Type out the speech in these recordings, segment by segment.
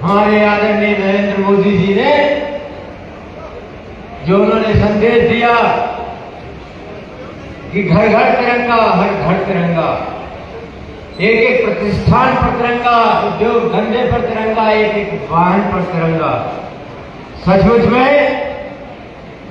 हमारे आदरणीय नरेंद्र मोदी जी ने जो उन्होंने संदेश दिया कि घर घर तिरंगा, हर घर तिरंगा, एक एक प्रतिष्ठान पर तिरंगा, उद्योग धंधे पर तिरंगा, एक एक वाहन पर तिरंगा। सचमुच में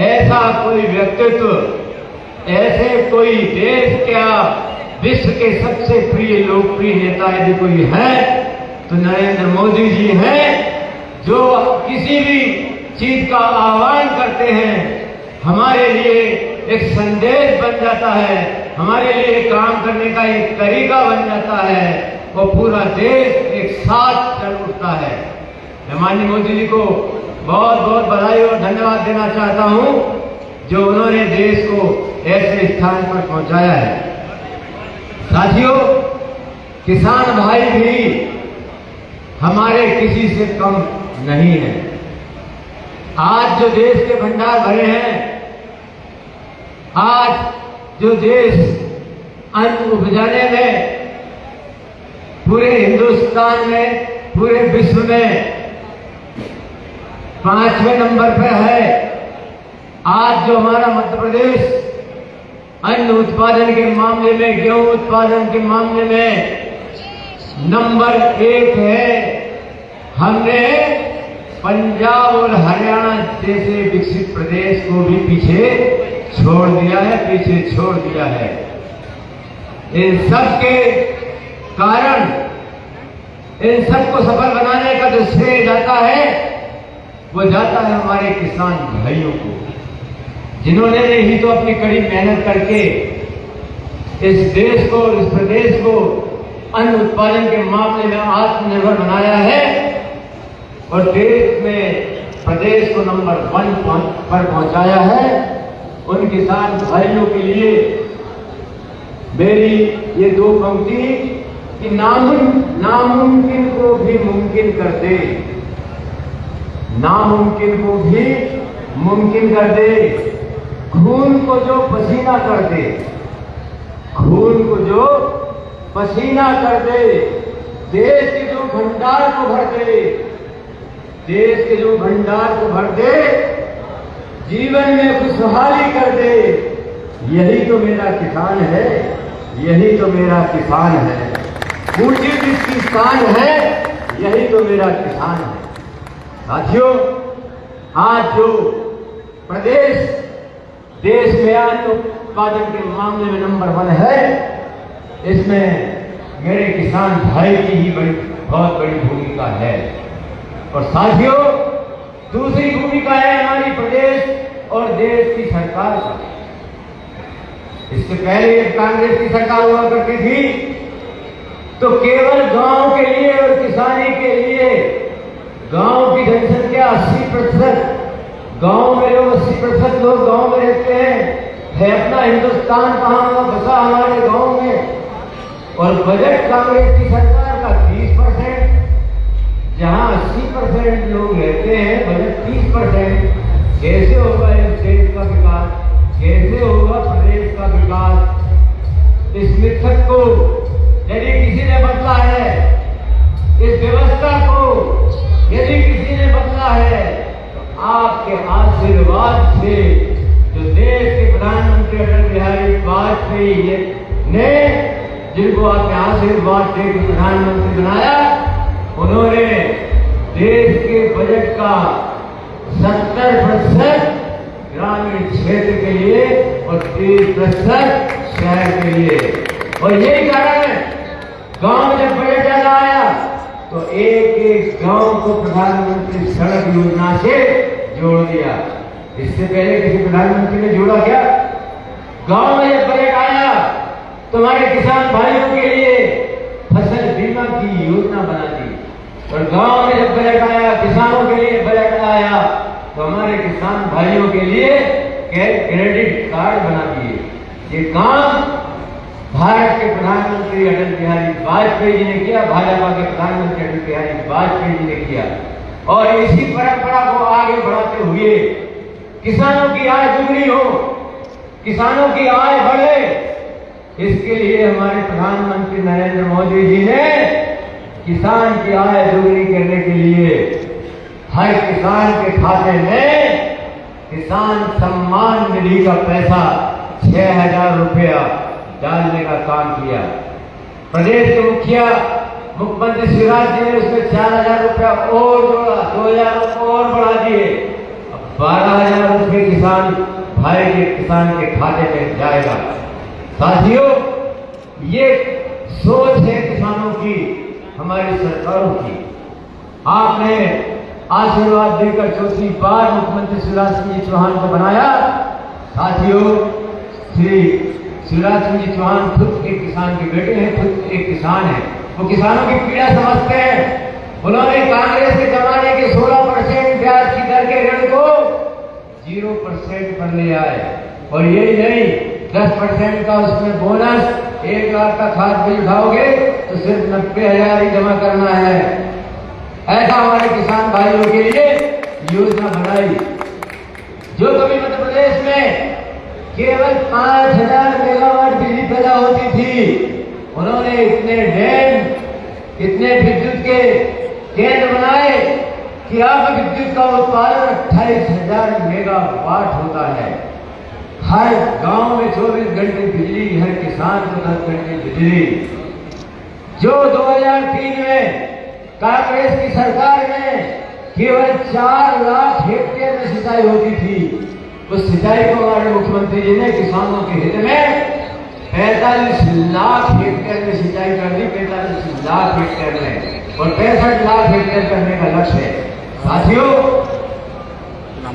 ऐसा कोई व्यक्तित्व, ऐसे कोई देश क्या विश्व के सबसे प्रिय लोकप्रिय नेता यदि कोई है तो नरेंद्र मोदी जी हैं, जो किसी भी चीज का आह्वान करते हैं हमारे लिए एक संदेश बन जाता है, हमारे लिए काम करने का एक तरीका बन जाता है, वो पूरा देश एक साथ चल उठता है। मैं माननीय मोदी जी को बहुत बहुत बधाई और धन्यवाद देना चाहता हूं, जो उन्होंने देश को ऐसे स्थान पर पहुंचाया है। साथियों, किसान भाई भी हमारे किसी से कम नहीं है। आज जो देश के भंडार भरे हैं, आज जो देश अन्न उपजाने में पूरे हिंदुस्तान में, पूरे विश्व में 5वें नंबर पर है, आज जो हमारा मध्य प्रदेश अन्न उत्पादन के मामले में, गेहूं उत्पादन के मामले में नंबर 1 है, हमने पंजाब और हरियाणा जैसे विकसित प्रदेश को भी पीछे छोड़ दिया है, पीछे छोड़ दिया है। इन सब के कारण, इन सबको सफल बनाने का जो श्रेय जाता है वो जाता है हमारे किसान भाइयों को, जिन्होंने ही तो अपनी कड़ी मेहनत करके इस देश को, इस प्रदेश को अन्न उत्पादन के मामले में आत्मनिर्भर बनाया है और देश में प्रदेश को नंबर 1 पर पहुंचाया है। उन किसान भाइयों के लिए मेरी ये 2 पंक्ति कि नामुमकिन को भी मुमकिन कर दे, नामुमकिन को भी मुमकिन कर दे, खून को जो पसीना कर दे, खून को जो पसीना कर दे, देश के जो भंडार को भर दे, देश के जो भंडार को भर दे, जीवन में खुशहाली कर दे, यही तो मेरा किसान है, यही तो मेरा किसान है। ऊंची जिसकी शान है, यही तो मेरा किसान है। साथियों, आज जो प्रदेश देश में अन्न उत्पादन के मामले में नंबर 1 है, इसमें मेरे किसान भाई की ही बहुत बड़ी भूमिका है। और साथियों, दूसरी भूमिका है हमारी प्रदेश और देश की सरकार का। इससे पहले कांग्रेस की सरकार हुआ करती थी तो केवल गांव के लिए और किसानी के लिए, गांव की जनसंख्या 80%, गांव में लोग 80% लोग गांव में रहते हैं, अपना हिंदुस्तान कहां बसा हमारे गांव में। और बजट कांग्रेस की सरकार का 30%, जहां 80% लोग रहते हैं, बजट 30%। कैसे होगा इस देश का विकास, कैसे होगा प्रदेश का विकास? इस मिथक को यदि किसी ने बदला है, इस व्यवस्था को यदि किसी ने बदला है, तो आपके आशीर्वाद से, जो देश के प्रधानमंत्री अटल बिहारी वाजपेयी ने, जिनको आपने आशीर्वाद से प्रधानमंत्री बनाया, उन्होंने देश के बजट का 70% ग्रामीण क्षेत्र के लिए और 30% शहर के लिए। और यही कारण है, गांव में जब बजट ज्यादा आया तो एक एक गांव को प्रधानमंत्री सड़क योजना से जोड़ दिया। इससे पहले किसी प्रधानमंत्री ने जोड़ा क्या? गांव में जब बजट आया तो हमारे किसान भाइयों के लिए फसल बीमा की योजना बना दी। और गांव में जब बजट आया, किसानों के लिए बजट आया, तो हमारे किसान भाइयों के लिए क्रेडिट कार्ड बना दिए। ये काम भारत के प्रधानमंत्री अटल बिहारी वाजपेयी जी ने किया, भाजपा के प्रधानमंत्री अटल बिहारी वाजपेयी जी ने किया। और इसी परंपरा को आगे बढ़ाते हुए किसानों की आय दुगनी हो, किसानों की आय बढ़े, इसके लिए हमारे प्रधानमंत्री नरेंद्र मोदी जी ने किसान की आय दोगुनी करने के लिए हर किसान के खाते में किसान सम्मान निधि का पैसा 6,000 रुपया डालने का काम किया। प्रदेश के मुख्यमंत्री शिवराज जी ने उसमें 4,000 रुपया और जोड़ा, 2,000 और बढ़ा दिए। अब 12,000 रुपये किसान के खाते में जाएगा। साथियों, ये सोच है किसानों की, हमारी सरकारों की। आपने आशीर्वाद देकर चौथी बार मुख्यमंत्री शिवराज सिंह जी चौहान को बनाया। साथियों, श्री शिवराज सिंह जी चौहान खुद एक किसान के बेटे हैं, खुद एक किसान है। वो किसानों की पीड़ा समझते हैं। उन्होंने कांग्रेस के जमाने के 16% ब्याज की दर के ऋण को 0% पर ले आए। और यही नहीं, 10% का उसमें बोनस, 1 लाख का खाद बिल उठाओगे तो सिर्फ 90,000 ही जमा करना है। ऐसा हमारे किसान भाइयों के लिए योजना बनाई। जो कभी मध्य प्रदेश में केवल 5,000 मेगावाट बिजली पैदा होती थी, उन्होंने इतने डैम, इतने विद्युत के केंद्र बनाए कि अब विद्युत का उत्पादन 28,000 मेगावाट होता है। हर गांव में 24 घंटे बिजली, हर किसान को 10 घंटे बिजली। जो 2003 में कांग्रेस की सरकार में केवल 4 लाख हेक्टेयर में सिंचाई होती थी, उस सिंचाई को हमारे मुख्यमंत्री जी ने किसानों के हित में 45 लाख हेक्टेयर में सिंचाई कर दी। 45 लाख हेक्टेयर में, और 65 लाख हेक्टेयर करने का लक्ष्य है। साथियों,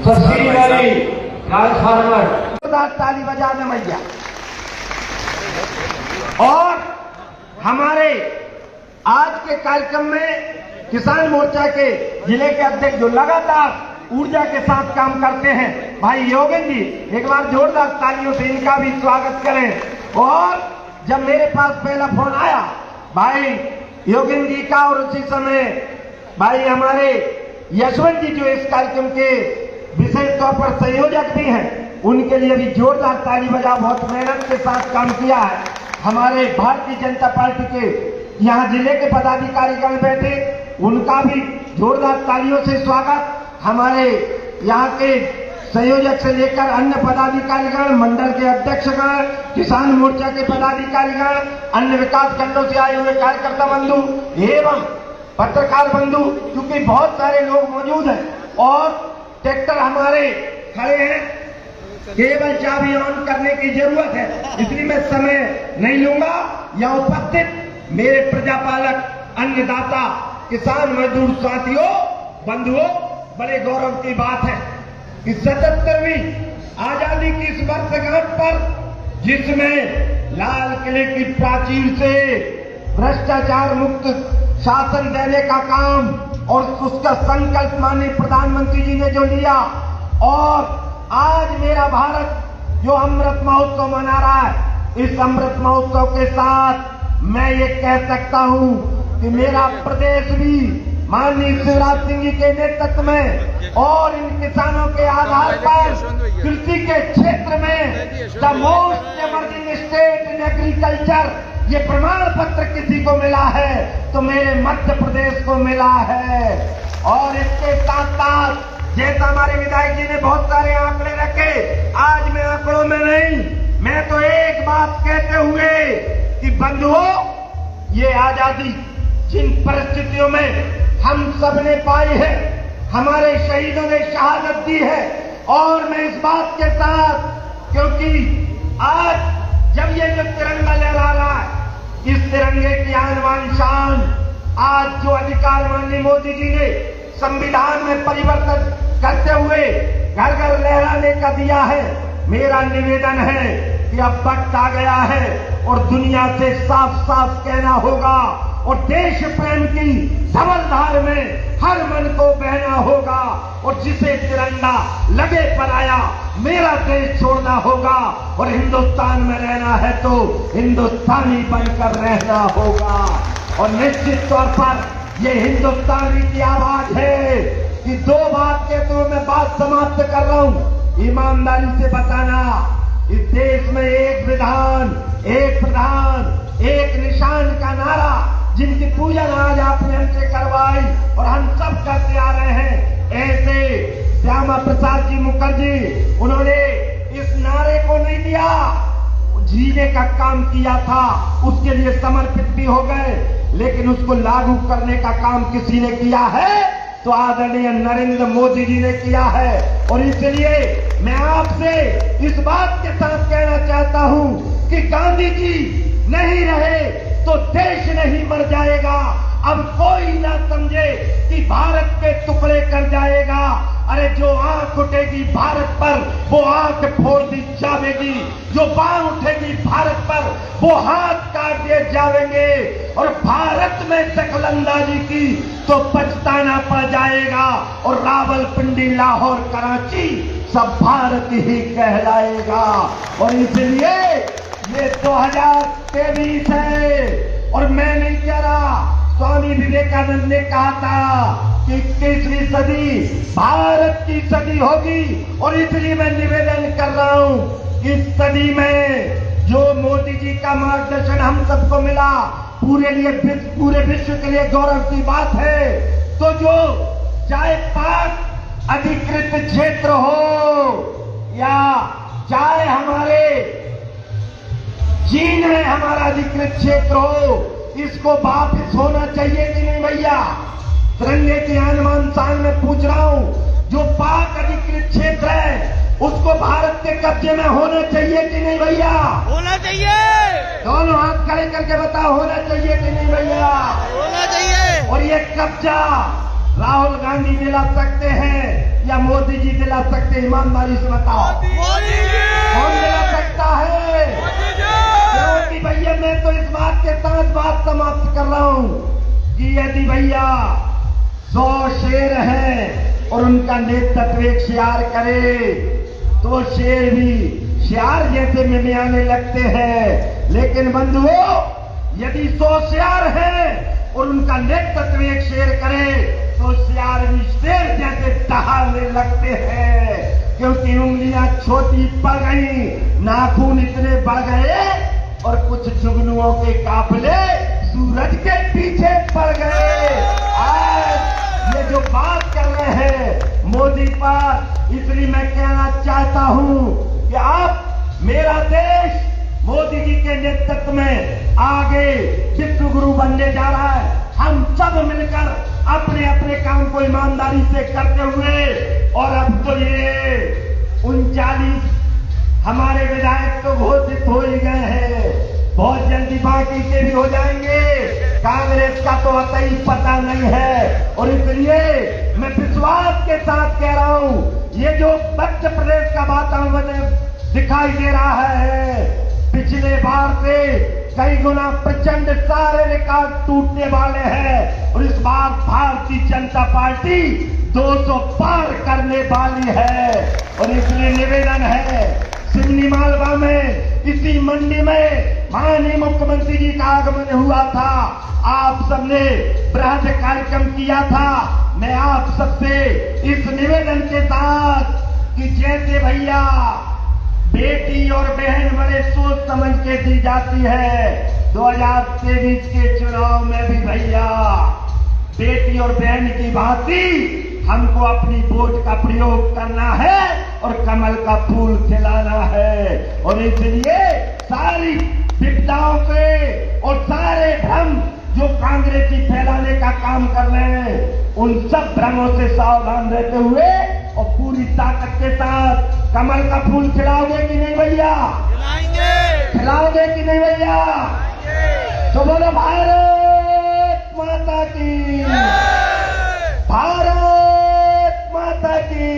सब्सिडी वाली ट्रांसफार्मर, ताली बजाने मैया। और हमारे आज के कार्यक्रम में किसान मोर्चा के जिले के अध्यक्ष जो लगातार ऊर्जा के साथ काम करते हैं, भाई योगेंद्र जी, एक बार जोरदार तालियों से इनका भी स्वागत करें। और जब मेरे पास पहला फोन आया भाई योगेंद्र जी का, और उसी समय भाई हमारे यशवंत जी जो इस कार्यक्रम के विशेष तौर पर संयोजक भी हैं, उनके लिए भी जोरदार ताली बजा। बहुत मेहनत के साथ काम किया है। हमारे भारतीय जनता पार्टी के यहाँ जिले के पदाधिकारीगण बैठे, उनका भी जोरदार तालियों से स्वागत। हमारे यहाँ के संयोजक से लेकर अन्य पदाधिकारीगण, मंडल के अध्यक्षगण, किसान मोर्चा के पदाधिकारीगण, अन्य विकास खंडों से आए हुए कार्यकर्ता बंधु एवं पत्रकार बंधु, क्योंकि बहुत सारे लोग मौजूद हैं और ट्रैक्टर हमारे खड़े हैं, केवल चाबी ऑन करने की जरूरत है, इसलिए मैं समय नहीं लूंगा। यहाँ उपस्थित मेरे प्रजापालक, अन्नदाता, किसान मजदूर साथियों, बंधुओं, बड़े गौरव की बात है कि 77वीं आजादी की इस वर्षगांठ पर, जिसमें लाल किले की प्राचीर से भ्रष्टाचार मुक्त शासन देने का काम और उसका संकल्प माननीय प्रधानमंत्री जी ने जो लिया, और आज मेरा भारत जो अमृत महोत्सव मना रहा है, इस अमृत महोत्सव के साथ मैं ये कह सकता हूं कि मेरा प्रदेश भी माननीय शिवराज सिंह जी के नेतृत्व में और इन किसानों के आधार पर कृषि के क्षेत्र में the most emerging state in agriculture, ये प्रमाण पत्र किसी को मिला है तो मेरे मध्य प्रदेश को मिला है। और इसके साथ साथ जैसा हमारे विधायक जी ने बहुत सारे आंकड़े रखे, आज मैं आंकड़ों में नहीं, मैं तो एक बात कहते हुए कि बंधुओं, ये आजादी जिन परिस्थितियों में हम सब ने पाई है, हमारे शहीदों ने शहादत दी है, और मैं इस बात के साथ, क्योंकि आज जब ये जो तिरंगा लहरा रहा है, इस तिरंगे की आन बान शान, आज जो अधिकार माननीय मोदी जी ने संविधान में परिवर्तन करते हुए घर घर लहराने का दिया है, मेरा निवेदन है कि अब वक्त आ गया है और दुनिया से साफ साफ कहना होगा, और देश प्रेम की धवल धार में हर मन को बहना होगा, और जिसे तिरंगा लगे पर आया मेरा देश छोड़ना होगा, और हिंदुस्तान में रहना है तो हिंदुस्तानी बनकर रहना होगा। और निश्चित तौर पर ये हिंदुस्तानी की आवाज है कि दो बात कहते हुए मैं बात समाप्त कर रहा हूं, ईमानदारी से बताना, इस देश में एक विधान, एक प्रधान, एक निशान का नारा, जिनकी पूजन आज आपने हमसे करवाई और हम सब करते आ रहे हैं, श्यामा प्रसाद जी मुखर्जी, उन्होंने इस नारे को नहीं दिया, जीने का काम किया था, उसके लिए समर्पित भी हो गए, लेकिन उसको लागू करने का काम किसी ने किया है तो आदरणीय नरेंद्र मोदी जी ने किया है। और इसलिए मैं आपसे इस बात के साथ कहना चाहता हूं कि गांधी जी नहीं रहे तो देश नहीं मर जाएगा। अब कोई ना समझे कि भारत के टुकड़े कर जाएगा। अरे जो आंख उठेगी भारत पर वो आंख फोड़ दी जाएगी, जो बांह उठेगी भारत पर वो हाथ काट दिए जाएंगे। और भारत में दखलंदाजी की तो पछताना पड़ जाएगा और रावलपिंडी, लाहौर, कराची सब भारत ही कहलाएगा। और इसलिए ये 2023 है और मैं नहीं कह रहा, स्वामी विवेकानंद ने कहा था कि 21वीं सदी भारत की सदी होगी। और इसलिए मैं निवेदन कर रहा हूं, इस सदी में जो मोदी जी का मार्गदर्शन हम सबको मिला, पूरे विश्व के लिए गौरव की बात है। तो जो चाहे पाक अधिकृत क्षेत्र हो या चाहे हमारे चीन में हमारा अधिकृत क्षेत्र हो, इसको वापिस होना चाहिए कि नहीं भैया? तिरंगे की आन शान में पूछ रहा हूं, जो पाक अधिकृत क्षेत्र है उसको भारत के कब्जे में होना चाहिए कि नहीं भैया? होना चाहिए। दोनों हाथ खड़े करके बताओ, होना चाहिए कि नहीं भैया? होना चाहिए। और ये कब्जा राहुल गांधी दिला सकते हैं या मोदी जी दिला सकते हैं? ईमानदारी से बताओ, मोदी जी। कौन दिला सकता है? क्योंकि भैया मैं तो इस बात के साथ बात समाप्त कर रहा हूं कि यदि भैया 100 शेर हैं और उनका नेतृत्व एक शियार करे तो शेर भी शियार जैसे मिमियाने लगते हैं। लेकिन बंधुओं, यदि 100 शियार हैं और उनका नेतृत्व एक शेर करे तो शियार भी शेर जैसे दहाड़ने लगते हैं, क्योंकि उंगलियां छोटी पड़ गई, नाखून इतने बढ़ गए और कुछ जुगनुओं के काफिले सूरज के पीछे पड़ गए। आज ये जो बात कर रहे हैं मोदी पर, इसलिए मैं कहना चाहता हूं कि आप मेरा देश मोदी जी के नेतृत्व में आगे विश्व गुरु बनने जा रहा है। हम सब मिलकर अपने अपने काम को ईमानदारी से करते हुए, और अब तो ये 39 हमारे विधायक तो घोषित हो ही गए हैं, बहुत जल्दी बाकी के भी हो जाएंगे। कांग्रेस का तो अतः ही पता नहीं है। और इसलिए मैं विश्वास के साथ कह रहा हूं, ये जो मध्य प्रदेश का वातावरण दिखाई दे रहा है, पिछले बार से कई गुना प्रचंड सारे रिकॉर्ड टूटने वाले हैं। और इस बार भारतीय जनता पार्टी 200 पार करने वाली है। और इसलिए निवेदन है, सिवनी मालवा में इसी मंडी में माननीय मुख्यमंत्री जी का आगमन हुआ था, आप सबने बृहद कार्यक्रम किया था। मैं आप सबसे इस निवेदन के साथ कि जैसे भैया बेटी और बहन बड़े सोच समझ के दी जाती है, 2023 के चुनाव में भी भैया बेटी और बहन की भांति हमको अपनी वोट का प्रयोग करना है और कमल का फूल खिलाना है। और इसलिए सारी विपदाओं के और सारे भ्रम जो कांग्रेसी फैलाने का काम कर रहे हैं, उन सब भ्रमों से सावधान रहते हुए और पूरी ताकत के साथ कमल का फूल खिलाओगे कि नहीं भैया? खिलाओगे कि नहीं भैया? तो बोलो भारत माता की, भारत माता की,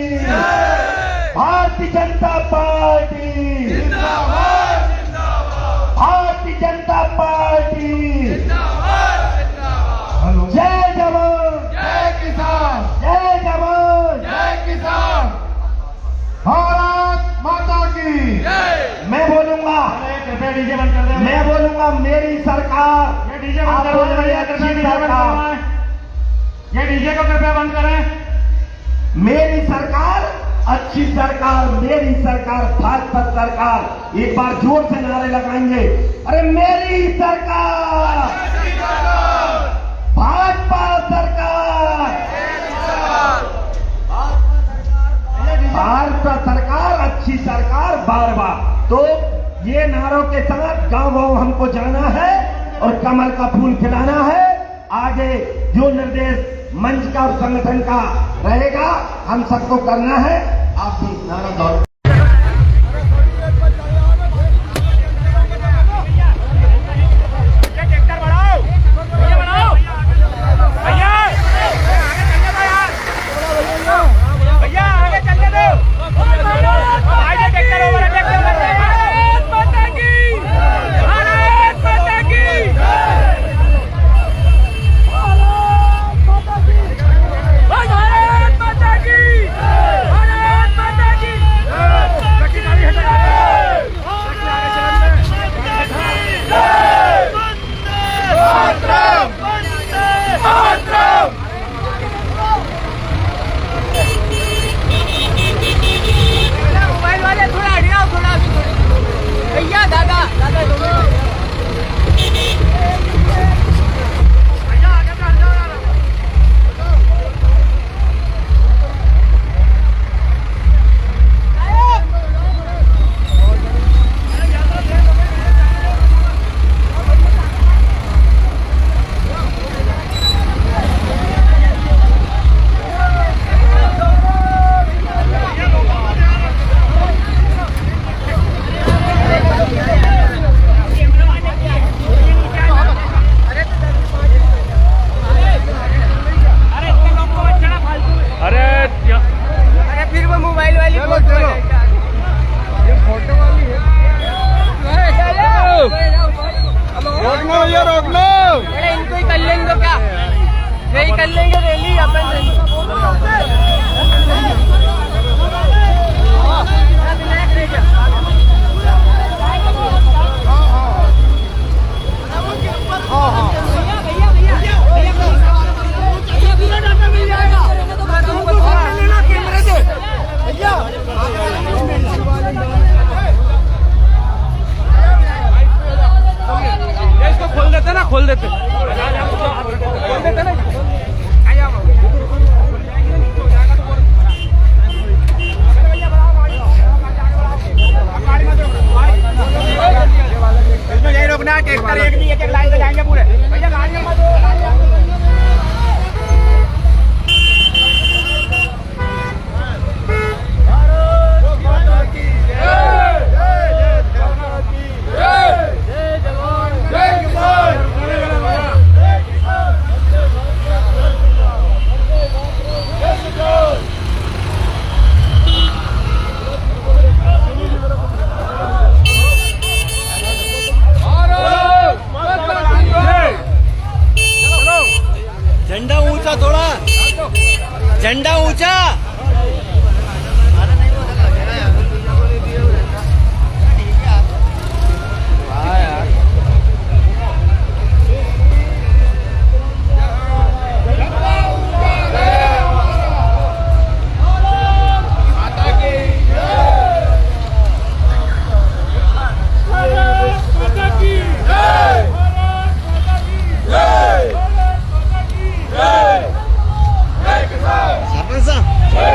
भारतीय जनता पार्टी, भारतीय जनता पार्टी, जय जवान, जय किसान, जय जवान, जय किसान, भारत माता की। मैं बोलूंगा, कृपया डीजे बंद कर दें। मैं बोलूंगा मेरी सरकार, ये डीजे बंद करो, कृपया डीजे बंद करवाएं। ये डीजे को कृपया बंद करें। मेरी सरकार अच्छी सरकार, मेरी सरकार, भाजपा सरकार। एक बार जोर से नारे लगाएंगे, अरे मेरी सरकार, भाजपा सरकार, बार बार। तो ये नारों के साथ गांव-गांव हमको जाना है और कमल का फूल खिलाना है। आगे जो निर्देश मंच का और संगठन का रहेगा हम सबको करना है। आप भी नारा दौड़ कर लेंगे रैली अपन खोल देते ना इसमें यही रोकना कि एक लाइन से जाएंगे पूरे भैया गाड़ियों में झंडा ऊंचा थोड़ा झंडा ऊंचा सरपंच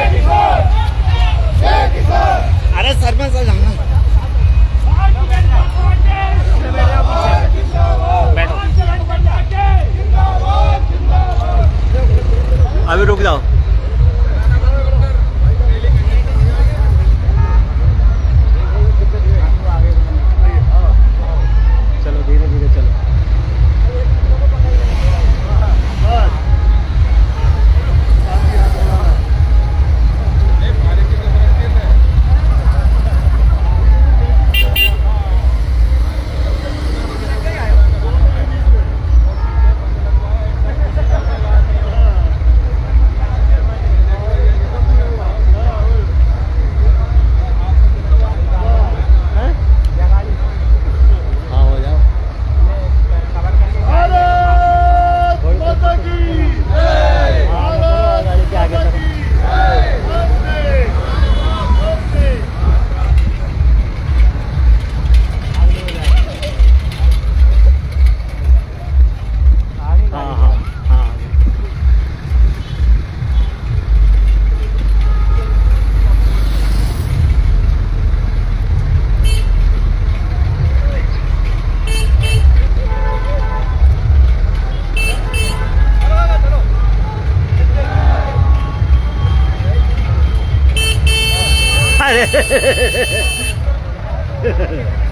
अरे